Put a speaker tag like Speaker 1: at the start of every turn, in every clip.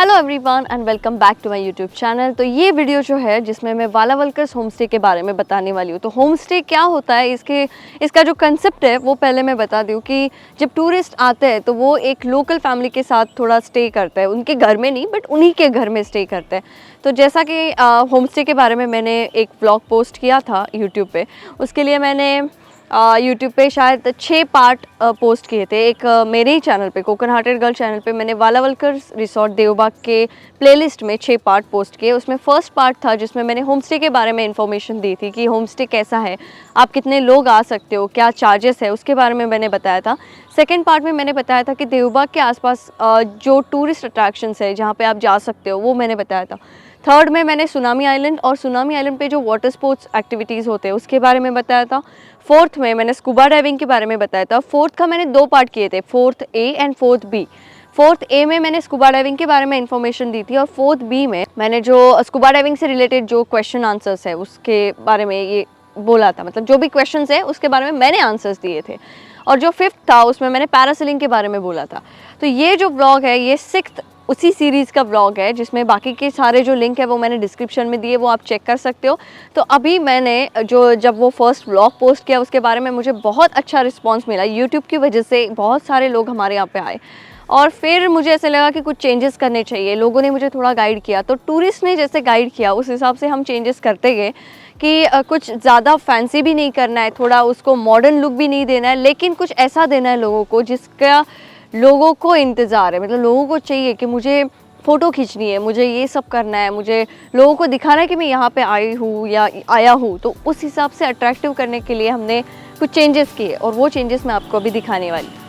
Speaker 1: Hello everyone and welcome back to my YouTube channel. तो ये video जो है जिसमें मैं वालावलकर्स होम स्टे के बारे में बताने वाली हूँ। तो होम स्टे क्या होता है, इसका जो कंसेप्ट है वो पहले मैं बता दूँ कि जब टूरिस्ट आते हैं तो वो एक लोकल फैमिली के साथ थोड़ा स्टे करते हैं, उनके घर में नहीं बट उन्हीं के घर में स्टे करते हैं। तो जैसा कि होम स्टे के बारे में मैंने एक व्लॉग पोस्ट किया था यूट्यूब पे, उसके लिए मैंने यूट्यूब पे शायद 6 पार्ट पोस्ट किए थे। एक मेरे ही चैनल पे, कोकन हार्टेड गर्ल चैनल पे, मैंने वालावलकर रिसोर्ट देवबाग के प्लेलिस्ट में 6 पार्ट पोस्ट किए। उसमें फर्स्ट पार्ट था जिसमें मैंने होम स्टे के बारे में इन्फॉर्मेशन दी थी कि होम स्टे कैसा है, आप कितने लोग आ सकते हो, क्या चार्जेस है, उसके बारे में मैंने बताया था। सेकेंड पार्ट में मैंने बताया था कि देवबाग के आसपास जो टूरिस्ट अट्रैक्शंस है जहाँ पे आप जा सकते हो वो मैंने बताया था। थर्ड में मैंने सुनामी आइलैंड और सुनामी आइलैंड पे जो वाटर स्पोर्ट्स एक्टिविटीज़ होते हैं उसके बारे में बताया था। फोर्थ में मैंने स्कूबा डाइविंग के बारे में बताया था। फोर्थ का मैंने 2 पार्ट किए थे, fourth A and fourth B. Fourth A में मैंने स्कूबा डाइविंग के बारे में इन्फॉर्मेशन दी थी और फोर्थ बी में मैंने जो स्कूबा डाइविंग से रिलेटेड जो क्वेश्चन आंसर्स है उसके बारे में ये बोला था, मतलब जो भी क्वेश्चंस है उसके बारे में मैंने आंसर्स दिए थे। और जो फिफ्थ था उसमें मैंने पैरासेलिंग के बारे में बोला था। तो ये जो ब्लॉग है ये 6th उसी सीरीज़ का व्लॉग है जिसमें बाकी के सारे जो लिंक है वो मैंने डिस्क्रिप्शन में दिए, वो आप चेक कर सकते हो। तो अभी मैंने जब वो फर्स्ट व्लॉग पोस्ट किया उसके बारे में मुझे बहुत अच्छा रिस्पांस मिला यूट्यूब की वजह से। बहुत सारे लोग हमारे यहाँ पे आए और फिर मुझे ऐसे लगा कि कुछ चेंजेस करने चाहिए। लोगों ने मुझे थोड़ा गाइड किया, तो टूरिस्ट ने जैसे गाइड किया उस हिसाब से हम चेंजेस करते गए कि कुछ ज़्यादा फैंसी भी नहीं करना है, थोड़ा उसको मॉडर्न लुक भी नहीं देना है, लेकिन कुछ ऐसा देना है लोगों को जिसका लोगों को इंतज़ार है। मतलब लोगों को चाहिए कि मुझे फ़ोटो खींचनी है, मुझे ये सब करना है, मुझे लोगों को दिखाना है कि मैं यहाँ पे आई हूँ या आया हूँ। तो उस हिसाब से अट्रैक्टिव करने के लिए हमने कुछ चेंजेस किए और वो चेंजेस मैं आपको अभी दिखाने वाली हूँ।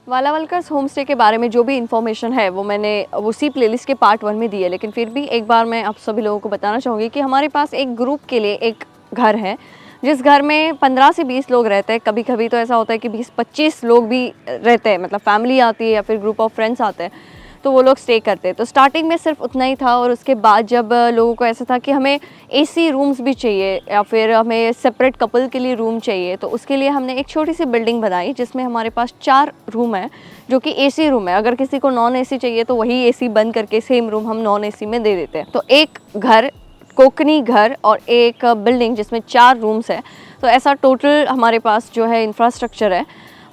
Speaker 1: वालावलकर्स होम स्टे के बारे में जो भी इन्फॉर्मेशन है वो मैंने उसी प्लेलिस्ट के पार्ट 1 में दी है, लेकिन फिर भी एक बार मैं आप सभी लोगों को बताना चाहूँगी कि हमारे पास एक ग्रुप के लिए एक घर है जिस घर में 15 से 20 लोग रहते हैं। कभी कभी तो ऐसा होता है कि 20-25 लोग भी रहते हैं, मतलब फैमिली आती है या फिर ग्रुप ऑफ फ्रेंड्स आते हैं तो वो लोग स्टे करते हैं। तो स्टार्टिंग में सिर्फ उतना ही था और उसके बाद जब लोगों को ऐसा था कि हमें एसी रूम्स भी चाहिए या फिर हमें सेपरेट कपल के लिए रूम चाहिए, तो उसके लिए हमने एक छोटी सी बिल्डिंग बनाई जिसमें हमारे पास 4 रूम है जो कि एसी रूम है। अगर किसी को नॉन एसी चाहिए तो वही एसी बंद करके सेम रूम हम नॉन एसी में दे देते हैं। तो एक घर, कोकनी घर और एक बिल्डिंग जिसमें 4 रूम्स है। तो ऐसा टोटल हमारे पास जो है इंफ्रास्ट्रक्चर है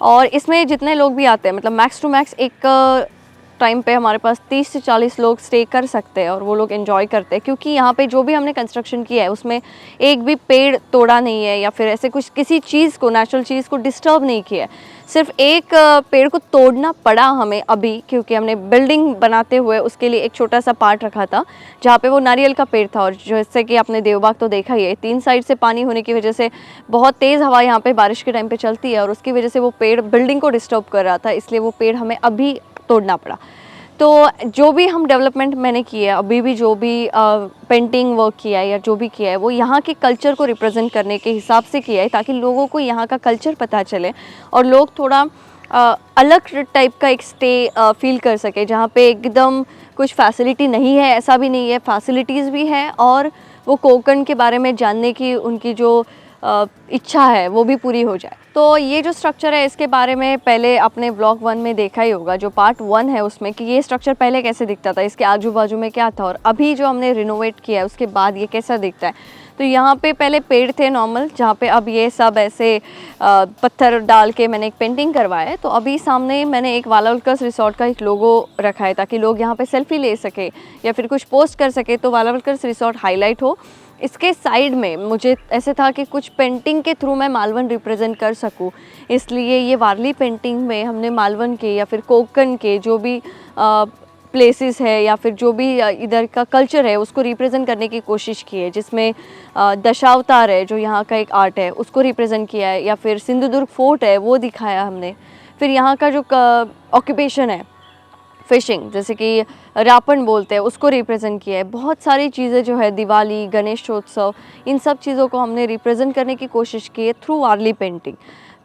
Speaker 1: और इसमें जितने लोग भी आते हैं, मतलब मैक्स टू मैक्स एक टाइम पे हमारे पास 30 से 40 लोग स्टे कर सकते हैं और वो लोग एंजॉय करते हैं क्योंकि यहाँ पे जो भी हमने कंस्ट्रक्शन किया है उसमें एक भी पेड़ तोड़ा नहीं है या फिर ऐसे कुछ किसी चीज़ को, नेचुरल चीज़ को डिस्टर्ब नहीं किया है। सिर्फ एक पेड़ को तोड़ना पड़ा हमें अभी क्योंकि हमने बिल्डिंग बनाते हुए उसके लिए एक छोटा सा पार्ट रखा था जहाँ पे वो नारियल का पेड़ था। और जैसे कि आपने देवबाग तो देखा ही है, 3 साइड से पानी होने की वजह से बहुत तेज़ हवा यहाँ पे बारिश के टाइम पे चलती है और उसकी वजह से वो पेड़ बिल्डिंग को डिस्टर्ब कर रहा था, इसलिए वो पेड़ हमें अभी तोड़ना पड़ा। तो जो भी हम डेवलपमेंट मैंने किया है, अभी भी जो भी पेंटिंग वर्क किया है या जो भी किया है वो यहाँ के कल्चर को रिप्रेजेंट करने के हिसाब से किया है ताकि लोगों को यहाँ का कल्चर पता चले और लोग थोड़ा अलग टाइप का एक स्टे फील कर सके जहाँ पे एकदम कुछ फैसिलिटी नहीं है ऐसा भी नहीं है, फैसिलिटीज़ भी है और वो कोकण के बारे में जानने की उनकी जो इच्छा है वो भी पूरी हो जाए। तो ये जो स्ट्रक्चर है इसके बारे में पहले आपने व्लॉग 1 में देखा ही होगा, जो पार्ट 1 है उसमें, कि ये स्ट्रक्चर पहले कैसे दिखता था, इसके आजू बाजू में क्या था और अभी जो हमने रिनोवेट किया है उसके बाद ये कैसा दिखता है। तो यहाँ पे पहले पेड़ थे नॉर्मल, जहाँ पे अब ये सब ऐसे पत्थर डाल के मैंने एक पेंटिंग करवाया है। तो अभी सामने मैंने एक वालावलकर्स रिसोर्ट का एक लोगो रखा है ताकि लोग यहाँ पे सेल्फी ले सके या फिर कुछ पोस्ट कर सके तो वालावलकर्स रिसोर्ट हाईलाइट हो। इसके साइड में मुझे ऐसे था कि कुछ पेंटिंग के थ्रू मैं मालवन रिप्रेजेंट कर सकूं, इसलिए ये वारली पेंटिंग में हमने मालवन के या फिर कोंकण के जो भी प्लेसेस है या फिर जो भी इधर का कल्चर है उसको रिप्रेजेंट करने की कोशिश की है, जिसमें दशावतार है जो यहाँ का एक आर्ट है उसको रिप्रेजेंट किया है, या फिर सिंधुदुर्ग फोर्ट है वो दिखाया हमने। फिर यहाँ का जो ऑक्यूपेशन है फिशिंग, जैसे कि रापन बोलते हैं, उसको रिप्रेजेंट किया है। बहुत सारी चीज़ें जो है, दिवाली, गणेशोत्सव, इन सब चीज़ों को हमने रिप्रेजेंट करने की कोशिश की है थ्रू वारली पेंटिंग।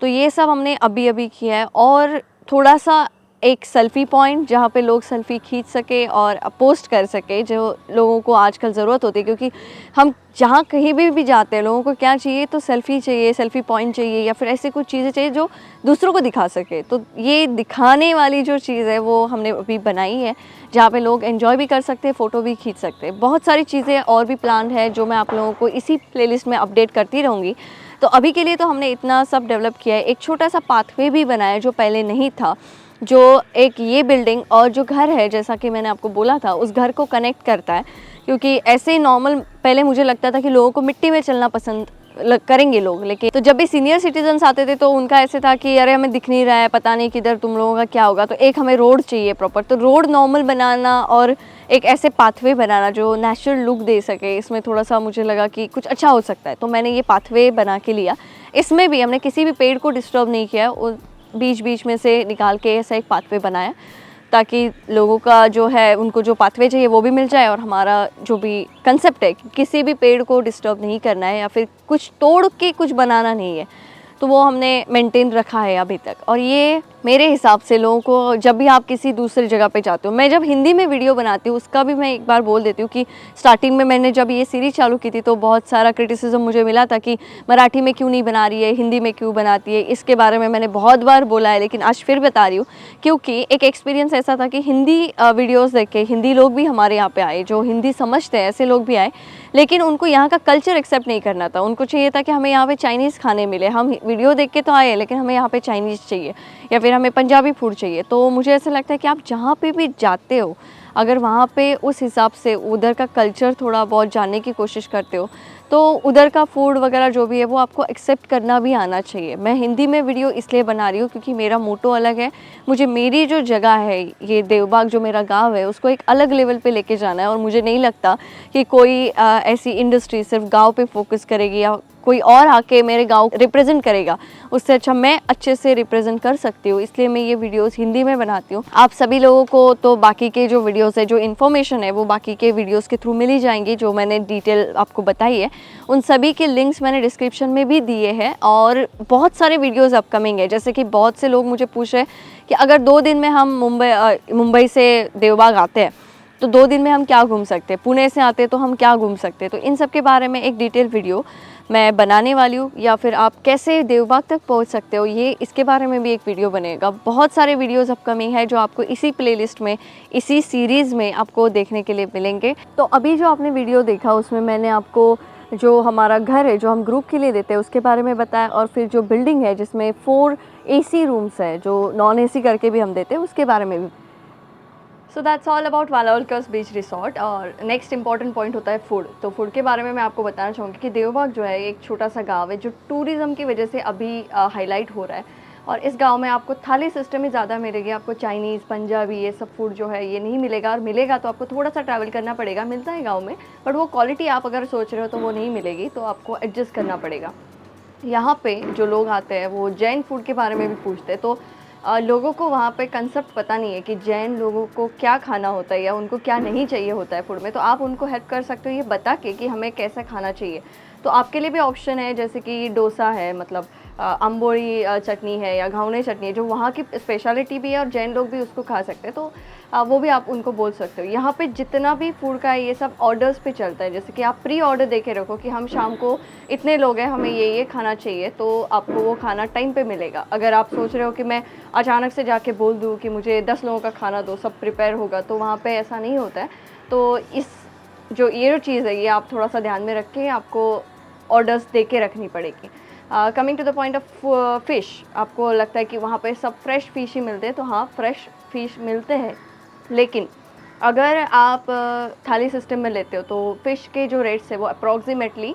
Speaker 1: तो ये सब हमने अभी अभी किया है। और थोड़ा सा एक सेल्फ़ी पॉइंट जहाँ पे लोग सेल्फ़ी खींच सके और पोस्ट कर सके, जो लोगों को आजकल ज़रूरत होती है, क्योंकि हम जहाँ कहीं भी जाते हैं लोगों को क्या चाहिए, तो सेल्फ़ी चाहिए, सेल्फ़ी पॉइंट चाहिए, या फिर ऐसी कुछ चीज़ें चाहिए जो दूसरों को दिखा सके। तो ये दिखाने वाली जो चीज़ है वो हमने अभी बनाई है, जहाँ पे लोग एंजॉय भी कर सकते हैं, फ़ोटो भी खींच सकते हैं। बहुत सारी चीज़ें और भी प्लान है जो मैं आप लोगों को इसी प्लेलिस्ट में अपडेट करती रहूँगी। तो अभी के लिए तो हमने इतना सब डेवलप किया है। एक छोटा सा पाथवे भी बनाया है जो पहले नहीं था, जो एक ये बिल्डिंग और जो घर है, जैसा कि मैंने आपको बोला था, उस घर को कनेक्ट करता है। क्योंकि ऐसे ही नॉर्मल पहले मुझे लगता था कि लोगों को मिट्टी में चलना पसंद करेंगे लोग, लेकिन तो जब भी सीनियर सिटीजन्स आते थे तो उनका ऐसे था कि अरे हमें दिख नहीं रहा है, पता नहीं किधर तुम लोगों का क्या होगा, तो एक हमें रोड चाहिए प्रॉपर। तो रोड नॉर्मल बनाना और एक ऐसे पाथवे बनाना जो नेचुरल लुक दे सके, इसमें थोड़ा सा मुझे लगा कि कुछ अच्छा हो सकता है, तो मैंने ये पाथवे बना के लिया। इसमें भी हमने किसी भी पेड़ को डिस्टर्ब नहीं किया, बीच बीच में से निकाल के ऐसा एक पाथवे बनाया, ताकि लोगों का जो है उनको जो पाथवे चाहिए वो भी मिल जाए, और हमारा जो भी कंसेप्ट है कि किसी भी पेड़ को डिस्टर्ब नहीं करना है या फिर कुछ तोड़ के कुछ बनाना नहीं है, तो वो हमने मेंटेन रखा है अभी तक। और ये मेरे हिसाब से लोगों को, जब भी आप किसी दूसरी जगह पे जाते हो, मैं जब हिंदी में वीडियो बनाती हूँ उसका भी मैं एक बार बोल देती हूँ कि स्टार्टिंग में मैंने जब ये सीरीज़ चालू की थी तो बहुत सारा क्रिटिसिज्म मुझे मिला था कि मराठी में क्यों नहीं बना रही है, हिंदी में क्यों बनाती है। इसके बारे में मैंने बहुत बार बोला है, लेकिन आज फिर बता रही हूँ, क्योंकि एक एक्सपीरियंस ऐसा था कि हिंदी वीडियोज़ देख के हिंदी लोग भी हमारे यहाँ पे आए, जो हिंदी समझते हैं ऐसे लोग भी आए, लेकिन उनको यहाँ का कल्चर एक्सेप्ट नहीं करना था। उनको चाहिए था कि हमें यहाँ पे चाइनीज़ खाने मिले। हम वीडियो देख के तो आए, लेकिन हमें यहाँ पे चाइनीज़ चाहिए या फिर हमें पंजाबी फूड चाहिए। तो मुझे ऐसा लगता है कि आप जहाँ पे भी जाते हो, अगर वहाँ पे उस हिसाब से उधर का कल्चर थोड़ा बहुत जानने की कोशिश करते हो, तो उधर का फूड वगैरह जो भी है वो आपको एक्सेप्ट करना भी आना चाहिए। मैं हिंदी में वीडियो इसलिए बना रही हूँ क्योंकि मेरा मोटो अलग है। मुझे मेरी जो जगह है, ये देवबाग जो मेरा गांव है, उसको एक अलग लेवल पे लेके जाना है। और मुझे नहीं लगता कि कोई ऐसी इंडस्ट्री सिर्फ गांव पे फोकस करेगी या कोई और आके मेरे गांव रिप्रेजेंट करेगा। उससे अच्छा मैं अच्छे से रिप्रेजेंट कर सकती हूँ, इसलिए मैं ये वीडियोस हिंदी में बनाती हूँ। आप सभी लोगों को तो बाकी के जो वीडियोस है, जो इन्फॉर्मेशन है, वो बाकी के वीडियोस के थ्रू मिल ही जाएंगी, जो मैंने डिटेल आपको बताई है। उन सभी के लिंक्स मैंने डिस्क्रिप्शन में भी दिए हैं। और बहुत सारे वीडियोज़ अपकमिंग है, जैसे कि बहुत से लोग मुझे पूछ रहे हैं कि अगर 2 दिन में हम मुंबई से देवबाग आते हैं तो 2 दिन में हम क्या घूम सकते हैं, पुणे से आते हैं तो हम क्या घूम सकते हैं। तो इन सब के बारे में एक डिटेल वीडियो मैं बनाने वाली हूँ, या फिर आप कैसे देवबाग तक पहुँच सकते हो, ये इसके बारे में भी एक वीडियो बनेगा। बहुत सारे वीडियोस अपकमिंग है जो आपको इसी प्लेलिस्ट में, इसी सीरीज़ में आपको देखने के लिए मिलेंगे। तो अभी जो आपने वीडियो देखा उसमें मैंने आपको जो हमारा घर है जो हम ग्रुप के लिए देते हैं उसके बारे में बताया, और फिर जो बिल्डिंग है जिसमें 4 AC रूम्स है जो नॉन AC करके भी हम देते हैं उसके बारे में भी। So that's all about Walawalkar's beach resort. और नेक्स्ट इंपॉर्टेंट पॉइंट होता है फूड। तो फूड के बारे में मैं आपको बताना चाहूँगी कि देवबाग जो है एक छोटा सा गांव है जो टूरिज़्म की वजह से अभी हाईलाइट हो रहा है। और इस गांव में आपको थाली सिस्टम ही ज़्यादा मिलेगी, आपको चाइनीज़, पंजाबी, ये सब फूड जो है ये नहीं मिलेगा। और मिलेगा तो आपको थोड़ा सा ट्रैवल करना पड़ेगा। मिलता है गाँव में, बट वो क्वालिटी आप अगर सोच रहे हो तो वो नहीं मिलेगी, तो आपको एडजस्ट करना पड़ेगा। यहाँ पे जो लोग आते हैं वो जैन फूड के बारे में भी पूछते हैं। तो लोगों को वहाँ पे कंसेप्ट पता नहीं है कि जैन लोगों को क्या खाना होता है या उनको क्या नहीं चाहिए होता है फूड में। तो आप उनको हेल्प कर सकते हो ये बता के कि हमें कैसा खाना चाहिए। तो आपके लिए भी ऑप्शन है, जैसे कि डोसा है, मतलब अम्बोड़ी चटनी है या घावने चटनी है, जो वहाँ की स्पेशलिटी भी है और जैन लोग भी उसको खा सकते हैं। तो वो भी आप उनको बोल सकते हो। यहाँ पे जितना भी फूड का है ये सब ऑर्डर्स पे चलता है, जैसे कि आप प्री ऑर्डर दे के रखो कि हम शाम को इतने लोग हैं, हमें ये खाना चाहिए, तो आपको वो खाना टाइम पे मिलेगा। अगर आप सोच रहे हो कि मैं अचानक से जाके बोल दूँ कि मुझे 10 लोगों का खाना दो, सब प्रिपेयर होगा, तो वहाँ पे ऐसा नहीं होता है। तो ये जो चीज़ है ये आप थोड़ा सा ध्यान में रख के आपको ऑर्डर्स दे के रखनी पड़ेगी। Coming to the point of fish, आपको लगता है कि वहाँ पे सब फ्रेश फ़िश ही मिलते हैं, तो हाँ, फ्रेश फ़िश मिलते हैं, लेकिन अगर आप थाली सिस्टम में लेते हो तो फ़िश के जो रेट्स है वो अप्रॉक्सिमेटली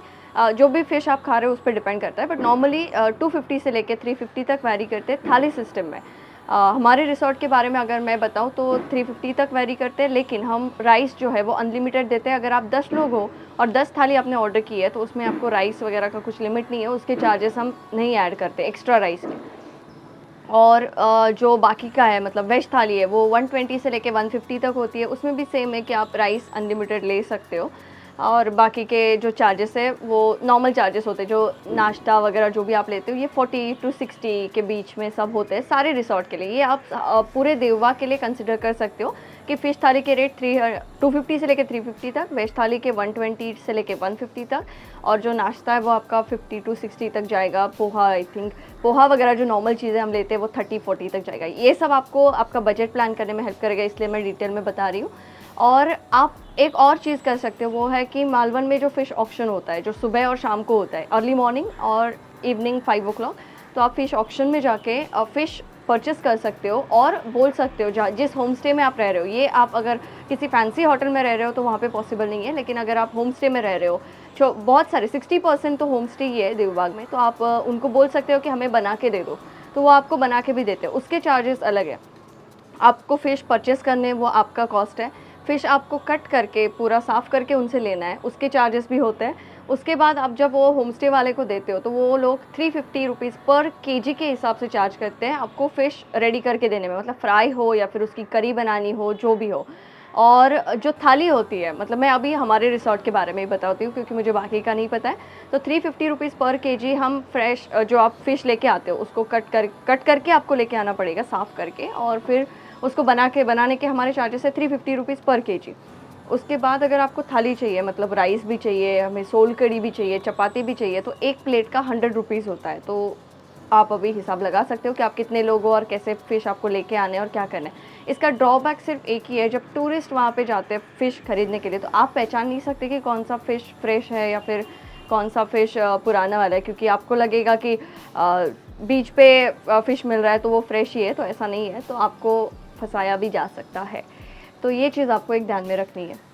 Speaker 1: जो भी फ़िश आप खा रहे हो उस पे डिपेंड करता है, बट नॉर्मली 250 से लेके 350 तक वैरी करते हैं थाली सिस्टम में। हमारे रिसॉर्ट के बारे में अगर मैं बताऊँ तो 350 तक वैरी करते हैं, लेकिन हम राइस जो है वो अनलिमिटेड देते हैं। अगर आप 10 लोग हो और 10 थाली आपने ऑर्डर की है तो उसमें आपको राइस वगैरह का कुछ लिमिट नहीं है, उसके चार्जेस हम नहीं ऐड करते एक्स्ट्रा राइस के। और जो बाकी का है मतलब वेज थाली है वो 120 से लेके 150 तक होती है, उसमें भी सेम है कि आप राइस अनलिमिटेड ले सकते हो। और बाकी के जो चार्जेस है वो नॉर्मल चार्जेस होते हैं, जो नाश्ता वगैरह जो भी आप लेते हो ये 40 टू 60 के बीच में सब होते हैं सारे रिसॉर्ट के लिए। ये आप पूरे देववा के लिए कंसिडर कर सकते हो कि फ़िश थाली के रेट 250 से लेके 350 तक, वेज थाली के 120 से लेके 150 तक, और जो नाश्ता है वो आपका 50 टू 60 तक जाएगा। पोहा, आई थिंक पोहा वगैरह जो नॉर्मल चीज़ें हम लेते हैं वो 30-40 तक जाएगा। ये सब आपको आपका बजट प्लान करने में हेल्प करेगा, इसलिए मैं डिटेल में बता रही हूँ। और आप एक और चीज़ कर सकते हो, वो है कि मालवन में जो फ़िश ऑक्शन होता है जो सुबह और शाम को होता है, अर्ली मॉर्निंग और इवनिंग 5 ओ क्लॉक, तो आप फ़िश ऑक्शन में जाके फ़िश परचेस कर सकते हो और बोल सकते हो जहाँ जिस होम स्टे में आप रह रहे हो। ये आप अगर किसी फैंसी होटल में रह रहे हो तो वहाँ पे पॉसिबल नहीं है, लेकिन अगर आप होम स्टे में रह रहे हो, जो बहुत सारे 60% तो होम स्टे ही है देवबाग में, तो आप उनको बोल सकते हो कि हमें बना के दे दो, तो वो आपको बना के भी देते हैं। उसके चार्जेस अलग है। आपको फ़िश परचेस करने वो आपका कॉस्ट है। फ़िश आपको कट करके पूरा साफ़ करके उनसे लेना है, उसके चार्जेस भी होते हैं। उसके बाद आप जब वो होम स्टे वाले को देते हो तो वो लोग 350 रुपीज़ पर केजी के हिसाब से चार्ज करते हैं आपको फ़िश रेडी करके देने में, मतलब फ्राई हो या फिर उसकी करी बनानी हो, जो भी हो। और जो थाली होती है, मतलब मैं अभी हमारे रिसॉर्ट के बारे में ही बताती हूँ क्योंकि मुझे बाकी का नहीं पता है। तो 350 रुपीज़ पर केजी हम फ्रेश जो आप फ़िश लेके आते हो उसको कट करके आपको लेके आना पड़ेगा साफ़ करके, और फिर उसको बनाने के हमारे चार्जेस है 350 रुपीज़ पर केजी। उसके बाद अगर आपको थाली चाहिए, मतलब राइस भी चाहिए, हमें सोल कढ़ी भी चाहिए, चपाती भी चाहिए, तो एक प्लेट का 100 रुपीज़ होता है। तो आप अभी हिसाब लगा सकते हो कि आप कितने लोग हो और कैसे फ़िश आपको लेके आने हैं और क्या करना है। इसका ड्रॉबैक सिर्फ एक ही है, जब टूरिस्ट वहाँ पे जाते हैं फ़िश खरीदने के लिए तो आप पहचान नहीं सकते कि कौन सा फ़िश फ्रेश है या फिर कौन सा फ़िश पुराना वाला है, क्योंकि आपको लगेगा कि बीच पे फ़िश मिल रहा है तो वो फ्रेश ही है, तो ऐसा नहीं है, तो आपको फँसाया भी जा सकता है। तो ये चीज़ आपको एक ध्यान में रखनी है।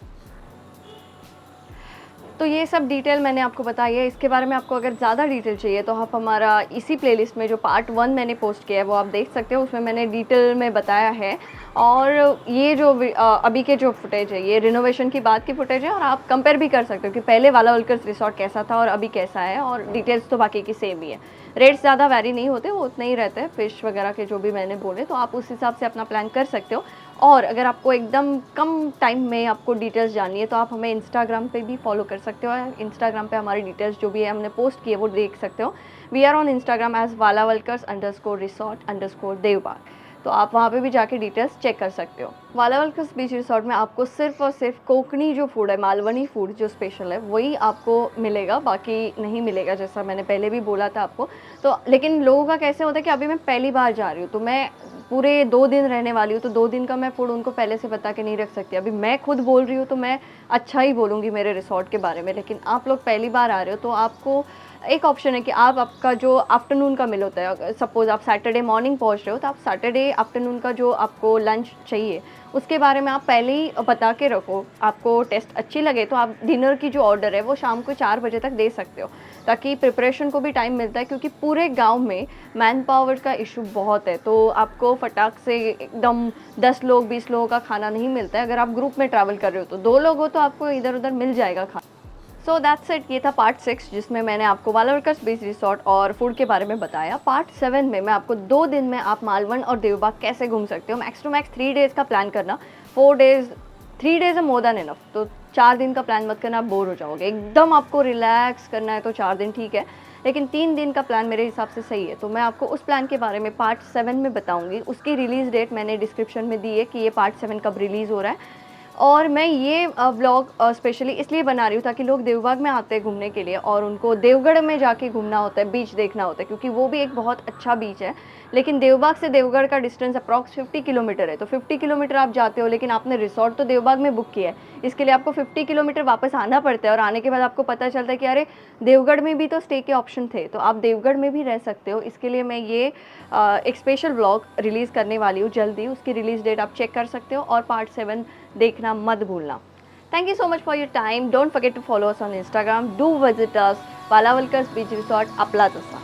Speaker 1: तो ये सब डिटेल मैंने आपको बताई है। इसके बारे में आपको अगर ज़्यादा डिटेल चाहिए तो आप हमारा इसी प्लेलिस्ट में जो पार्ट 1 मैंने पोस्ट किया है वो आप देख सकते हो, उसमें मैंने डिटेल में बताया है। और ये जो अभी के जो फुटेज है ये रिनोवेशन की बाद की फुटेज है, और आप कंपेयर भी कर सकते हो कि पहले वाला वल्कर्स रिसॉर्ट कैसा था और अभी कैसा है, और डिटेल्स तो बाकी की सेम ही है। रेट्स ज़्यादा वैरी नहीं होते, वो उतने ही रहते हैं फ़िश वगैरह के जो भी मैंने बोले, तो आप उस हिसाब से अपना प्लान कर सकते हो। और अगर आपको एकदम कम टाइम में आपको डिटेल्स जाननी है तो आप हमें इंस्टाग्राम पे भी फॉलो कर सकते हो। इंस्टाग्राम पे हमारी डिटेल्स जो भी है हमने पोस्ट की है वो देख सकते हो। We are on Instagram as वालावलकर्स_resort_देवबाग, तो आप वहाँ पे भी जाके डिटेल्स चेक कर सकते हो। वालावलकर्स बीच रिसॉर्ट में आपको सिर्फ और सिर्फ कोंकणी जो फूड है, मालवनी फूड जो स्पेशल है वही आपको मिलेगा, बाकी नहीं मिलेगा, जैसा मैंने पहले भी बोला था आपको। तो लेकिन लोगों का कैसे होता है कि अभी मैं पहली बार जा रही हूँ तो मैं पूरे 2 दिन रहने वाली हूँ, तो 2 दिन का मैं फूड उनको पहले से बता के नहीं रख सकती। अभी मैं खुद बोल रही हूँ तो मैं अच्छा ही बोलूँगी मेरे रिसॉर्ट के बारे में, लेकिन आप लोग पहली बार आ रहे हो तो आपको एक ऑप्शन है कि आप आपका जो आफ्टरनून का मील होता है, सपोज़ आप सैटरडे मॉर्निंग पहुँच रहे हो तो आप सैटरडे आफ्टरनून का जो आपको लंच चाहिए उसके बारे में आप पहले ही बता के रखो। आपको टेस्ट अच्छी लगे तो आप डिनर की जो ऑर्डर है वो शाम को 4 बजे तक दे सकते हो, ताकि प्रिपरेशन को भी टाइम मिलता है, क्योंकि पूरे गाँव में मैन पावर का इशू बहुत है। तो आपको फटाक से एकदम 10 लोग 20 लोगों का खाना नहीं मिलता है। अगर आप ग्रुप में ट्रैवल कर रहे हो तो 2 लोग हो तो आपको इधर-उधर मिल जाएगा खाना। सो दैट्स इट, ये था पार्ट 6 जिसमें मैंने आपको वालावलकर्स बीच रिसॉर्ट और फूड के बारे में बताया। पार्ट 7 में मैं आपको 2 दिन में आप मालवण और देवबाग कैसे घूम सकते हो। मैक्स टू मैक्स 3 डेज़ का प्लान करना, 4 डेज़ 3 डेज़ है मोर दैन इनफ, तो 4 दिन का प्लान मत करना, आप बोर हो जाओगे। एकदम आपको रिलैक्स करना है तो 4 दिन ठीक है, लेकिन 3 दिन का प्लान मेरे हिसाब से सही है। तो मैं आपको उस प्लान के बारे में पार्ट 7 में बताऊँगी। उसकी रिलीज़ डेट मैंने डिस्क्रिप्शन में दी है कि ये पार्ट 7 कब रिलीज़ हो रहा है। और मैं ये व्लॉग स्पेशली इसलिए बना रही हूँ ताकि लोग देवबाग में आते हैं घूमने के लिए और उनको देवगढ़ में जाके घूमना होता है, बीच देखना होता है, क्योंकि वो भी एक बहुत अच्छा बीच है। लेकिन देवबाग से देवगढ़ का डिस्टेंस अप्रॉक्स 50 किलोमीटर है, तो 50 किलोमीटर आप जाते हो लेकिन आपने रिसॉर्ट तो देवबाग में बुक किया है, इसके लिए आपको 50 किलोमीटर वापस आना पड़ता है, और आने के बाद आपको पता चलता है कि अरे देवगढ़ में भी तो स्टे के ऑप्शन थे, तो आप देवगढ़ में भी रह सकते हो। इसके लिए मैं ये एक स्पेशल व्लॉग रिलीज़ करने वाली हूँ जल्दी, उसकी रिलीज़ डेट आप चेक कर सकते हो। और पार्ट 7 देखना मत भूलना। Thank you so much for your time. Don't forget to follow us on Instagram. Do visit us, Walawalkar's beach resort, अपला जसा।